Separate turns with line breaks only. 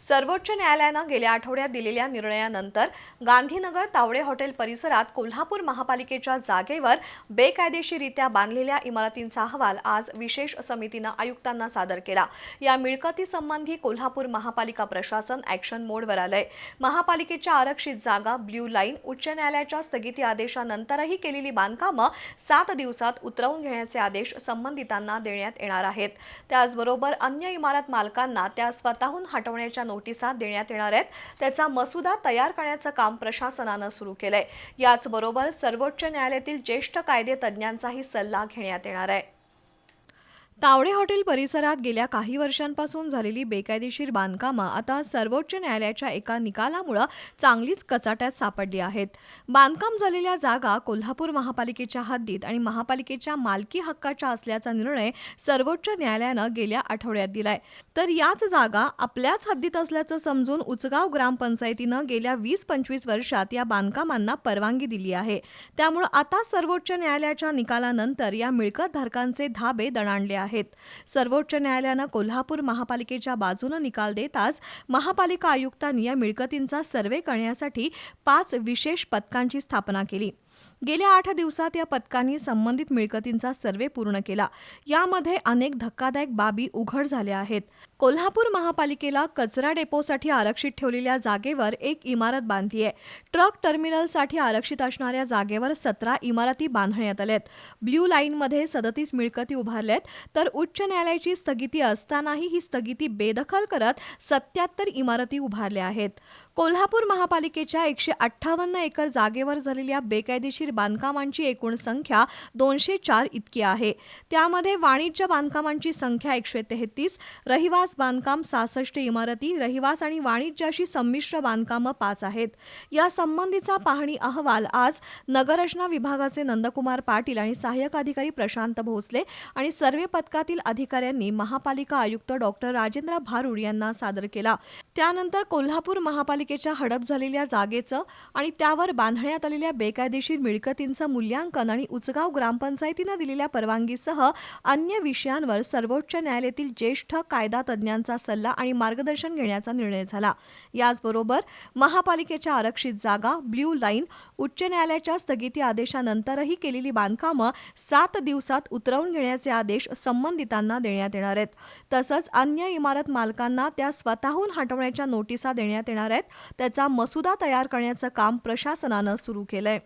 सर्वोच्च न्यायालयानं गेल्या आठवड्यात दिलेल्या निर्णयानंतर गांधीनगर तावडे हॉटेल परिसरात कोल्हापूर महापालिकेच्या जागेवर बेकायदेशीररित्या बांधलेल्या इमारतींचा अहवाल आज विशेष समितीनं आयुक्तांना सादर केला। या मिळकतीसंबंधी कोल्हापूर महापालिका प्रशासन ॲक्शन मोडवर आलंय। महापालिकेच्या आरक्षित जागा ब्ल्यू लाईन उच्च न्यायालयाच्या स्थगिती आदेशानंतरही केलेली बांधकामं 7 दिवसात उतरवून घेण्याचे आदेश संबंधितांना देण्यात येणार आहेत। त्याचबरोबर अन्य इमारत मालकांना त्या स्वतःहून हटवण्याच्या नोटिसा देण्यात येणार आहेत। त्याचा मसुदा तयार करण्याचं काम प्रशासनानं सुरू केलंय। याचबरोबर सर्वोच्च न्यायालयातील ज्येष्ठ कायदे तज्ज्ञांचाही सल्ला घेण्यात येणार आहे। तावडे हॉटेल परिसरात गेल्या काही वर्षांपासून झालेली बेकायदेशीर बांधकामं आता सर्वोच्च न्यायालयाच्या एका निकालामुळे चांगलीच कचाट्यात सापडली आहेत। बांधकाम झालेल्या जागा कोल्हापूर महापालिकेच्या हद्दीत आणि महापालिकेच्या मालकी हक्काच्या असल्याचा निर्णय सर्वोच्च न्यायालयानं गेल्या आठवड्यात दिलाय। तर याच जागा आपल्याच हद्दीत असल्याचं समजून उचगाव ग्रामपंचायतीनं गेल्या 20-25 वर्षात या बांधकामांना परवानगी दिली आहे। त्यामुळे आता सर्वोच्च न्यायालयाच्या निकालानंतर या मिळकतधारकांचे धाबे दणाणले आहेत। सर्वोच्च न्यायालयानं कोल्हापूर महापालिकेच्या बाजूने निकाल देताच महापालिका आयुक्तांनी या मिळकतींचा सर्वे करण्यासाठी 5 विशेष पथकांची स्थापना केली। गेल्या 8 दिवसात या पथकांनी संबंधित मिळकतींचा सर्वे पूर्ण केला। यामध्ये अनेक धक्कादायक बाबी उघड झाल्या आहेत। कोल्हापूर महापालिकेला कचरा डेपोसाठी आरक्षित ठेवलेल्या जागेवर एक इमारत बांधली आहे। ट्रक टर्मिनलसाठी आरक्षित असणाऱ्या जागेवर 17 इमारती बांधण्यात आल्यात। ब्ल्यू लाईनमध्ये 37 मिळकती उभारल्यात, तर उच्च न्यायालयाची स्थगिती असतानाही ही स्थगिती बेदखल करत 77 इमारती उभारल्या आहेत। कोल्हापूर महापालिकेच्या 158 एकर जागेवर झालेल्या बेकायदेशीर बांधकामांची एकूण संख्या 204 इतकी आहे। त्यामध्ये वाणिज्य बांधकामांची संख्या 133, रहिवास बांधकाम 66 इमारती, रहिवास आणि वाणिज्य अशी संमिश्र बांधकामं 5 आहेत। या संबंधीचा पाहणी अहवाल आज नगररचना विभागाचे नंदकुमार पाटील आणि सहाय्यक अधिकारी प्रशांत भोसले आणि सर्वे पथकातील अधिकाऱ्यांनी महापालिका आयुक्त डॉक्टर राजेंद्र भारुड यांना सादर केला। त्यानंतर कोल्हापूर महापालिकेच्या हडप झालेल्या जागेचं आणि त्यावर बांधण्यात आलेल्या बेकायदेशीर मिळकतींचं मूल्यांकन आणि उचगाव ग्रामपंचायतीनं दिलेल्या परवानगीसह अन्य विषयांवर सर्वोच्च न्यायालयातील ज्येष्ठ कायदा तज्ज्ञांचा सल्ला आणि मार्गदर्शन घेण्याचा निर्णय झाला। याचबरोबर महापालिकेच्या आरक्षित जागा ब्ल्यू लाईन उच्च न्यायालयाच्या स्थगिती आदेशानंतरही केलेली बांधकामं 7 दिवसात उतरवून घेण्याचे आदेश संबंधितांना देण्यात येणार आहेत। तसंच अन्य इमारत मालकांना त्या स्वतःहून हटवण्याच्या नोटिसा देण्यात येणार आहेत। त्याचा मसुदा तयार करण्याचं काम प्रशासनानं सुरू केलंय।